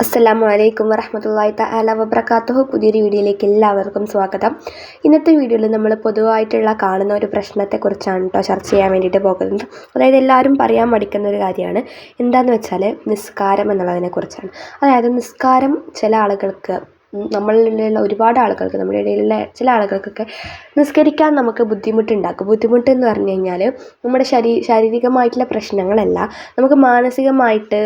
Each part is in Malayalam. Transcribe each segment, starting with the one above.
അസ്സലാമു അലൈക്കും വറഹ്മത്തുള്ളാഹി തആല വബറകാതുഹു. പുതിയൊരു വീഡിയോയിലേക്ക് എല്ലാവർക്കും സ്വാഗതം. ഇന്നത്തെ വീഡിയോയിൽ നമ്മൾ പൊതുവായിട്ടുള്ള കാണുന്ന ഒരു പ്രശ്നത്തെക്കുറിച്ചാണ് ചർച്ച ചെയ്യാൻ വേണ്ടിയിട്ട് പോകുന്നത്. അതായത് എല്ലാവരും പറയാൻ മടിക്കുന്ന ഒരു കാര്യമാണ്. എന്താണെന്ന് വെച്ചാൽ നിസ്കാരം എന്നുള്ളതിനെക്കുറിച്ചാണ്. അതായത് നിസ്കാരം ചില ആളുകൾക്ക്, നമ്മളിലുള്ള ഒരുപാട് ആളുകൾക്ക്, നമ്മുടെ ഇടയിലുള്ള ചില ആളുകൾക്കൊക്കെ നിസ്കരിക്കാൻ നമുക്ക് ബുദ്ധിമുട്ടുണ്ടാക്കും. ബുദ്ധിമുട്ടെന്ന് പറഞ്ഞു കഴിഞ്ഞാൽ നമ്മുടെ ശാരീരികമായിട്ടുള്ള പ്രശ്നങ്ങളല്ല, നമുക്ക് മാനസികമായിട്ട്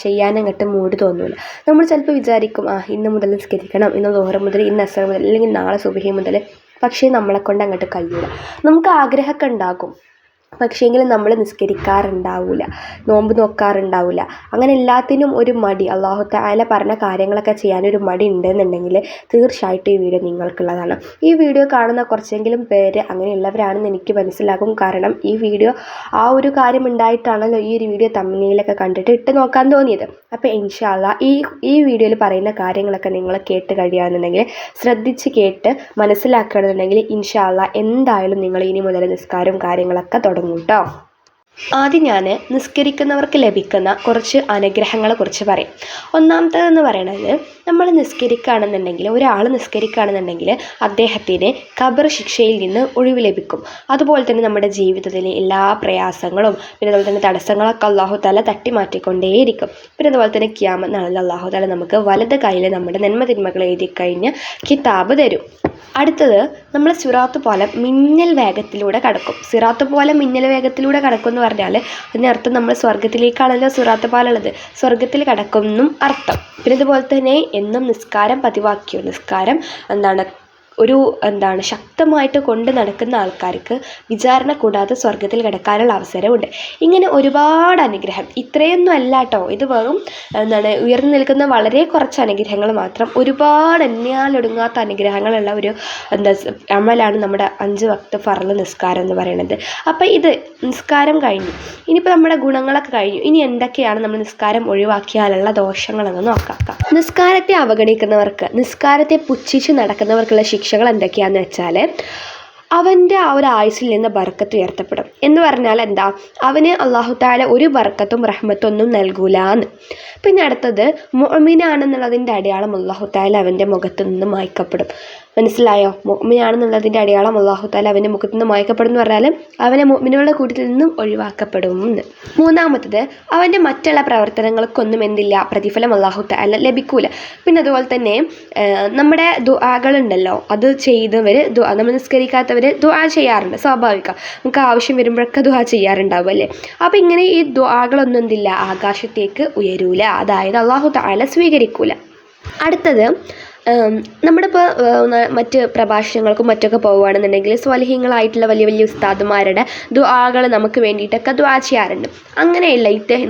ചെയ്യാനങ്ങോട്ട് മൂഡ് തോന്നില്ല. നമ്മൾ ചിലപ്പോൾ വിചാരിക്കും, ഇന്ന് മുതൽ നിസ്കരിക്കണം, ഇന്ന് ളുഹർ മുതൽ, ഇന്ന് അസ്ർ മുതൽ, അല്ലെങ്കിൽ നാളെ സുബ്ഹി മുതൽ. പക്ഷേ നമ്മളെക്കൊണ്ട് അങ്ങോട്ട് കഴിയില്ല. നമുക്ക് ആഗ്രഹമൊക്കെ ഉണ്ടാകും, പക്ഷേങ്കിൽ നമ്മൾ നിസ്കരിക്കാറുണ്ടാവില്ല, നോമ്പ് നോക്കാറുണ്ടാവില്ല. അങ്ങനെ എല്ലാത്തിനും ഒരു മടി, അല്ലാഹു തആല പറഞ്ഞ കാര്യങ്ങളൊക്കെ ചെയ്യാനൊരു മടി ഉണ്ടെന്നുണ്ടെങ്കിൽ തീർച്ചയായിട്ടും ഈ വീഡിയോ നിങ്ങൾക്കുള്ളതാണ്. ഈ വീഡിയോ കാണുന്ന കുറച്ചെങ്കിലും പേര് അങ്ങനെയുള്ളവരാണെന്ന് എനിക്ക് മനസ്സിലാകും. കാരണം ഈ വീഡിയോ ആ ഒരു കാര്യം ഉണ്ടായിട്ടാണല്ലോ ഈ ഒരു വീഡിയോ തമ്മിലൊക്കെ കണ്ടിട്ട് ഇട്ട് നോക്കാൻ തോന്നിയത്. അപ്പോൾ ഇൻഷാ അല്ലാഹ് ഈ വീഡിയോയിൽ പറയുന്ന കാര്യങ്ങളൊക്കെ നിങ്ങൾ കേട്ട് കഴിയുകയാണെന്നുണ്ടെങ്കിൽ, ശ്രദ്ധിച്ച് കേട്ട് മനസ്സിലാക്കുകയാണെന്നുണ്ടെങ്കിൽ ഇൻഷാ അല്ലാഹ് എന്തായാലും നിങ്ങൾ ഇനി മുതൽ നിസ്കാരവും കാര്യങ്ങളൊക്കെ തുടങ്ങും കേട്ടോ. ആദ്യം ഞാൻ നിസ്കരിക്കുന്നവർക്ക് ലഭിക്കുന്ന കുറച്ച് അനുഗ്രഹങ്ങളെ കുറിച്ച് പറയും. ഒന്നാമത്തേതെന്ന് പറയുന്നത്, നമ്മൾ നിസ്കരിക്കുകയാണെന്നുണ്ടെങ്കിൽ, ഒരാൾ നിസ്കരിക്കുകയാണെന്നുണ്ടെങ്കിൽ അദ്ദേഹത്തിന് ഖബർ ശിക്ഷയിൽ നിന്ന് ഒഴിവ് ലഭിക്കും. അതുപോലെ തന്നെ നമ്മുടെ ജീവിതത്തിലെ എല്ലാ പ്രയാസങ്ങളും പിന്നെ അതുപോലെ തന്നെ തടസ്സങ്ങളൊക്കെ അല്ലാഹു തആല തട്ടി മാറ്റിക്കൊണ്ടേയിരിക്കും. പിന്നെ അതുപോലെ തന്നെ ഖിയാമത്ത് നാളിൽ അല്ലാഹു തആല നമുക്ക് വലത് കയ്യിൽ നമ്മുടെ നന്മതിന്മകൾ എഴുതി കഴിഞ്ഞ് കിതാബ് തരും. അടുത്തത്, നമ്മൾ സിറാത്ത് പോലെ മിന്നൽ വേഗത്തിലൂടെ കടക്കും. സിറാത്ത് പോലെ മിന്നൽ വേഗത്തിലൂടെ കടക്കും എന്ന് പറഞ്ഞാൽ അതിനർത്ഥം നമ്മൾ സ്വർഗത്തിലേക്കാണല്ലോ സിറാത്ത് പാലുള്ളത്, സ്വർഗത്തിൽ കടക്കും എന്നും അർത്ഥം. പിന്നെ ഇതുപോലെ തന്നെ എന്നും നിസ്കാരം പതിവാക്കിയോ, നിസ്കാരം ഒരു ശക്തമായിട്ട് കൊണ്ട് നടക്കുന്ന ആൾക്കാർക്ക് വിചാരണ കൂടാതെ സ്വർഗത്തിൽ കിടക്കാനുള്ള അവസരമുണ്ട്. ഇങ്ങനെ ഒരുപാട് അനുഗ്രഹം, ഇത്രയൊന്നും അല്ല കേട്ടോ, ഇത് വെറും ഉയർന്നു നിൽക്കുന്ന വളരെ കുറച്ച് അനുഗ്രഹങ്ങൾ മാത്രം. ഒരുപാട് എണ്ണിയാലൊടുങ്ങാത്ത അനുഗ്രഹങ്ങളുള്ള ഒരു അമലാണ് നമ്മുടെ 5 വക്ത് ഫർള് നിസ്കാരം എന്ന് പറയുന്നത്. അപ്പോൾ ഇത് നിസ്കാരം കഴിഞ്ഞു, ഇനിയിപ്പോൾ നമ്മുടെ ഗുണങ്ങളൊക്കെ കഴിഞ്ഞു. ഇനി എന്തൊക്കെയാണ് നമ്മൾ നിസ്കാരം ഒഴിവാക്കിയാലുള്ള ദോഷങ്ങളെന്ന് നോക്കാം. നിസ്കാരത്തെ അവഗണിക്കുന്നവർക്ക്, നിസ്കാരത്തെ പുച്ഛിച്ച് നടക്കുന്നവർക്കുള്ള ശിക്ഷകൾ എന്തൊക്കെയാണെന്ന് വെച്ചാൽ, അവൻ്റെ ആ ഒരു ആയുസ്സിൽ നിന്ന് ബർക്കത്ത് ഉയർത്തപ്പെടും. എന്ന് പറഞ്ഞാൽ എന്താ, അവന് അല്ലാഹു തആല ഒരു ബർക്കത്തും റഹ്മത്തും ഒന്നും നൽകൂലാന്ന്. പിന്നെ അടുത്തത്, മുഅ്മിനാണെന്നുള്ളതിൻ്റെ അടയാളം അല്ലാഹു തആല അവൻ്റെ മുഖത്ത് നിന്ന് മായ്ക്കപ്പെടും. മനസ്സിലായോ? മുഅ്മിനാണെന്നുള്ളതിൻ്റെ അടയാളം അല്ലാഹു തആല അവൻ്റെ മുഖത്ത് നിന്ന് മായ്ക്കപ്പെടും എന്ന് പറഞ്ഞാൽ അവനെ മുഅ്മിനുകളുടെ കൂട്ടത്തിൽ നിന്നും ഒഴിവാക്കപ്പെടും എന്ന്. മൂന്നാമത്തത്, അവൻ്റെ മറ്റുള്ള പ്രവർത്തനങ്ങൾക്കൊന്നും എന്തില്ല, പ്രതിഫലം അല്ലാഹു തആല ലഭിക്കൂല. പിന്നെ അതുപോലെ തന്നെ നമ്മുടെ ദുആകളുണ്ടല്ലോ, അത് ചെയ്തവർ, നമ്മൾ നിസ്കരിക്കാത്തവർ ദുആ ചെയ്യാറുണ്ട്, സ്വാഭാവികം. നമുക്ക് ആവശ്യം വരുമ്പോഴൊക്കെ ദുആ ചെയ്യാറുണ്ടാവും അല്ലേ. അപ്പോൾ ഇങ്ങനെ ഈ ദുആകളൊന്നും എന്തില്ല, ആകാശത്തേക്ക് ഉയരൂല, അതായത് അല്ലാഹു തആല സ്വീകരിക്കൂല. അടുത്തത്, നമ്മളിപ്പോൾ മറ്റ് പ്രഭാഷണങ്ങൾക്കും മറ്റൊക്കെ പോവുകയാണെന്നുണ്ടെങ്കിൽ സ്വാലിഹീങ്ങളായിട്ടുള്ള വലിയ വലിയ ഉസ്താദുമാരുടെ ദുആകൾ നമുക്ക് വേണ്ടിയിട്ടൊക്കെ ദുആ ചെയ്യാറുണ്ട്. അങ്ങനെയുള്ള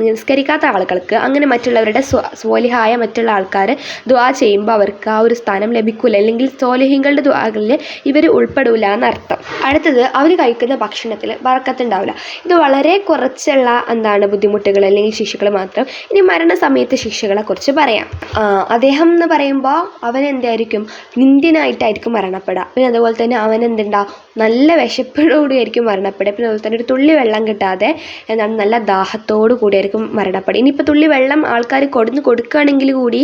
നിസ്കരിക്കാത്ത ആളുകൾക്ക് അങ്ങനെ മറ്റുള്ളവരുടെ സ്വാലിഹായ മറ്റുള്ള ആൾക്കാർ ദുആ ചെയ്യുമ്പോൾ അവർക്ക് ആ ഒരു സ്ഥാനം ലഭിക്കില്ല, അല്ലെങ്കിൽ സ്വാലിഹീങ്ങളുടെ ദുആകളിൽ ഇവർ ഉൾപ്പെടില്ല എന്നർത്ഥം. അടുത്തത്, അവർ കഴിക്കുന്ന ഭക്ഷണത്തിൽ ബർക്കത്തുണ്ടാവില്ല. ഇത് വളരെ കുറച്ചുള്ള ബുദ്ധിമുട്ടുകൾ അല്ലെങ്കിൽ ശിക്ഷകൾ മാത്രം. ഇനി മരണസമയത്തെ ശിക്ഷകളെ കുറിച്ച് പറയാം. അദ്ദേഹം എന്ന് പറയുമ്പോൾ അവൻ എന്തായിരിക്കും, നിന്ദ്യനായിട്ടായിരിക്കും മരണപ്പെടുക. പിന്നെ അതുപോലെ തന്നെ അവൻ നല്ല വിശപ്പോടുകൂടിയായിരിക്കും മരണപ്പെടുക. പിന്നെ അതുപോലെ തന്നെ ഒരു തുള്ളി വെള്ളം കിട്ടാതെ നല്ല ദാഹത്തോടു കൂടിയായിരിക്കും മരണപ്പെടുക. ഇനിയിപ്പോൾ തുള്ളി വെള്ളം ആൾക്കാർ കൊടുക്കുകയാണെങ്കിൽ കൂടി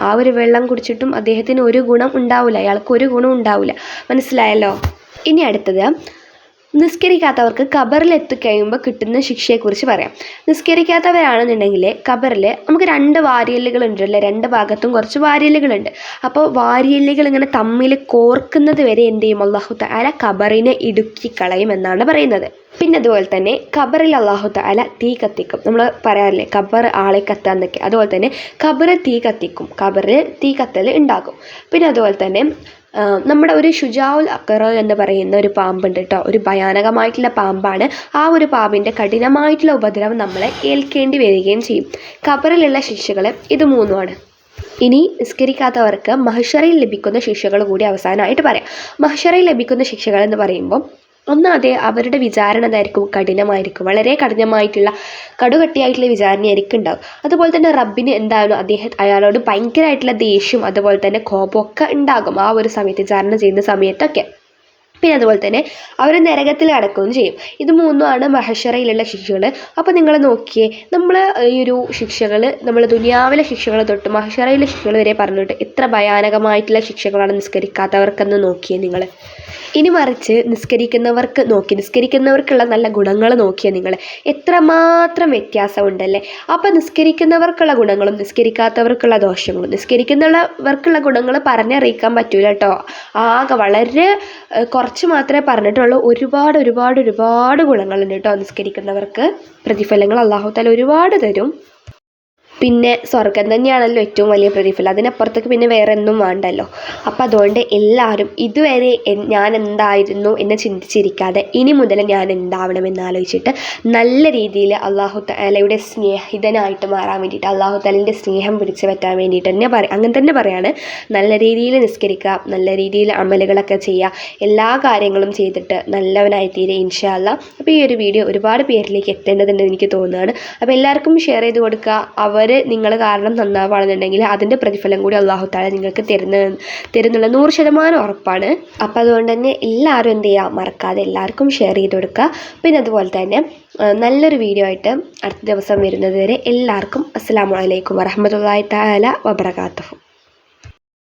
ആ ഒരു വെള്ളം കുടിച്ചിട്ടും അദ്ദേഹത്തിന് ഒരു ഗുണം ഉണ്ടാവില്ല, അയാൾക്ക് ഒരു ഗുണം ഉണ്ടാവില്ല. മനസ്സിലായല്ലോ? ഇനി അടുത്തത്, നിസ്കരിക്കാത്തവർക്ക് ഖബറിൽ എത്തിക്കഴിയുമ്പോൾ കിട്ടുന്ന ശിക്ഷയെക്കുറിച്ച് പറയാം. നിസ്കരിക്കാത്തവരാണെന്നുണ്ടെങ്കിൽ ഖബറിൽ നമുക്ക് 2 വാരിയല്ലുകളുണ്ടല്ലേ, 2 ഭാഗത്തും കുറച്ച് വാരിയല്ലുകളുണ്ട്. അപ്പോൾ വാരിയല്ലുകൾ ഇങ്ങനെ തമ്മിൽ കോർക്കുന്നത് വരെ എന്ത് ചെയ്യും, അല്ലാഹു തആല ഖബറിനെ ഇടുക്കിക്കളയും എന്നാണ് പറയുന്നത്. പിന്നെ അതുപോലെ തന്നെ ഖബറിൽ അല്ലാഹു തആല തീ കത്തിക്കും. നമ്മൾ പറയാറില്ലേ, ഖബർ ആളെ കത്താന്നൊക്കെ, അതുപോലെ തന്നെ ഖബർ തീ കത്തിക്കും, ഖബറിൽ തീ കത്തൽ ഉണ്ടാകും. പിന്നെ അതുപോലെ തന്നെ നമ്മുടെ ഒരു ഷുജാഉൽ അഖറ എന്ന് പറയുന്ന ഒരു പാമ്പുണ്ട് കേട്ടോ, ഒരു ഭയാനകമായിട്ടുള്ള പാമ്പാണ്. ആ ഒരു പാമ്പിൻ്റെ കഠിനമായിട്ടുള്ള ഉപദ്രവം നമ്മളെ ഏൽക്കേണ്ടി വരികയും ചെയ്യും. ഖബറിലുള്ള ശിക്ഷകൾ ഇത് 3ആണ്. ഇനി നിസ്കരിക്കാത്തവർക്ക് മഹ്ശറിൽ ലഭിക്കുന്ന ശിക്ഷകൾ കൂടി അവസാനമായിട്ട് പറയാം. മഹ്ശറിൽ ലഭിക്കുന്ന ശിക്ഷകൾ എന്ന് പറയുമ്പോൾ, ഒന്നാമത് അവരുടെ വിചാരണ എന്തായിരിക്കും, കഠിനമായിരിക്കും, വളരെ കഠിനമായിട്ടുള്ള കടുകട്ടിയായിട്ടുള്ള വിചാരണയായിരിക്കും ഉണ്ടാവും. അതുപോലെ തന്നെ റബ്ബിന് അയാളോട് ഭയങ്കരമായിട്ടുള്ള ദേഷ്യം അതുപോലെ തന്നെ കോപമൊക്കെ ഉണ്ടാകും ആ ഒരു സമയത്ത്, വിചാരണ ചെയ്യുന്ന സമയത്തൊക്കെ. പിന്നെ അതുപോലെ തന്നെ അവർ നരകത്തിൽ കടക്കുകയും ചെയ്യും. ഇത് മൂന്നുമാണ് മഹശറയിലുള്ള ശിക്ഷകൾ. അപ്പോൾ നിങ്ങൾ നോക്കിയേ, നമ്മൾ ഈ ഒരു ശിക്ഷകൾ നമ്മൾ ദുനിയാവിലെ ശിക്ഷകൾ തൊട്ട് മഹശറയിലെ ശിക്ഷകൾ വരെ പറഞ്ഞിട്ട് എത്ര ഭയാനകമായിട്ടുള്ള ശിക്ഷകളാണ് നിസ്കരിക്കാത്തവർക്കെന്ന് നോക്കിയേ നിങ്ങൾ. ഇനി മറിച്ച് നിസ്കരിക്കുന്നവർക്കുള്ള നല്ല ഗുണങ്ങൾ നോക്കിയാൽ നിങ്ങൾ എത്രമാത്രം വ്യത്യാസമുണ്ടല്ലേ. അപ്പോൾ നിസ്കരിക്കുന്നവർക്കുള്ള ഗുണങ്ങളും നിസ്കരിക്കാത്തവർക്കുള്ള ദോഷങ്ങളും, നിസ്കരിക്കുന്നവർക്കുള്ള ഗുണങ്ങൾ പറഞ്ഞറിയിക്കാൻ പറ്റൂല കേട്ടോ. ആകെ വളരെ കുറച്ച് മാത്രമേ പറഞ്ഞിട്ടുള്ളൂ. ഒരുപാട് ഗുണങ്ങളുണ്ട് കേട്ടോ. നിസ്കരിക്കുന്നവർക്ക് പ്രതിഫലങ്ങൾ അല്ലാഹു തആല ഒരുപാട് തരും. പിന്നെ സ്വർഗം തന്നെയാണല്ലോ ഏറ്റവും വലിയ പ്രതിഫലം. അതിനപ്പുറത്തേക്ക് പിന്നെ വേറെ ഒന്നും വേണ്ടല്ലോ. അപ്പം അതുകൊണ്ട് എല്ലാവരും ഇതുവരെ ഞാൻ എന്തായിരുന്നു എന്ന് ചിന്തിച്ചിരിക്കാതെ ഇനി മുതൽ ഞാൻ എന്താവണമെന്ന് ആലോചിച്ചിട്ട് നല്ല രീതിയിൽ അല്ലാഹു തആലയുടെ സ്നേഹിതനായിട്ട് മാറാൻ വേണ്ടിയിട്ട്, അല്ലാഹു തആലയുടെ സ്നേഹം പിടിച്ചു പറ്റാൻ വേണ്ടിയിട്ട് തന്നെ അങ്ങനെ തന്നെ പറയാണ്. നല്ല രീതിയിൽ നിസ്കരിക്കുക, നല്ല രീതിയിൽ അമലുകളൊക്കെ ചെയ്യുക, എല്ലാ കാര്യങ്ങളും ചെയ്തിട്ട് നല്ലവനായി തീരെ ഇൻഷാ അല്ലാഹ്. അപ്പോൾ ഈ ഒരു വീഡിയോ ഒരുപാട് പേരിലേക്ക് എത്തേണ്ടതുണ്ടെന്ന് എനിക്ക് തോന്നുകയാണ്. അപ്പോൾ എല്ലാവർക്കും ഷെയർ ചെയ്ത് കൊടുക്കുക. നിങ്ങൾ കാരണം നന്നാവുകയാണെന്നുണ്ടെങ്കിൽ അതിൻ്റെ പ്രതിഫലം കൂടി അല്ലാഹു തആല നിങ്ങൾക്ക് തരുന്നുള്ള 100% ഉറപ്പാണ്. അപ്പോൾ അതുകൊണ്ട് തന്നെ എല്ലാവരും എന്ത് ചെയ്യുക, മറക്കാതെ എല്ലാവർക്കും ഷെയർ ചെയ്ത് കൊടുക്കുക. പിന്നെ അതുപോലെ തന്നെ നല്ലൊരു വീഡിയോ ആയിട്ട് അടുത്ത ദിവസം വരുന്നത് വരെ എല്ലാവർക്കും അസ്സലാമു അലൈക്കും വറഹ്മത്തുള്ളാഹി തആല വബറകാതുഹു.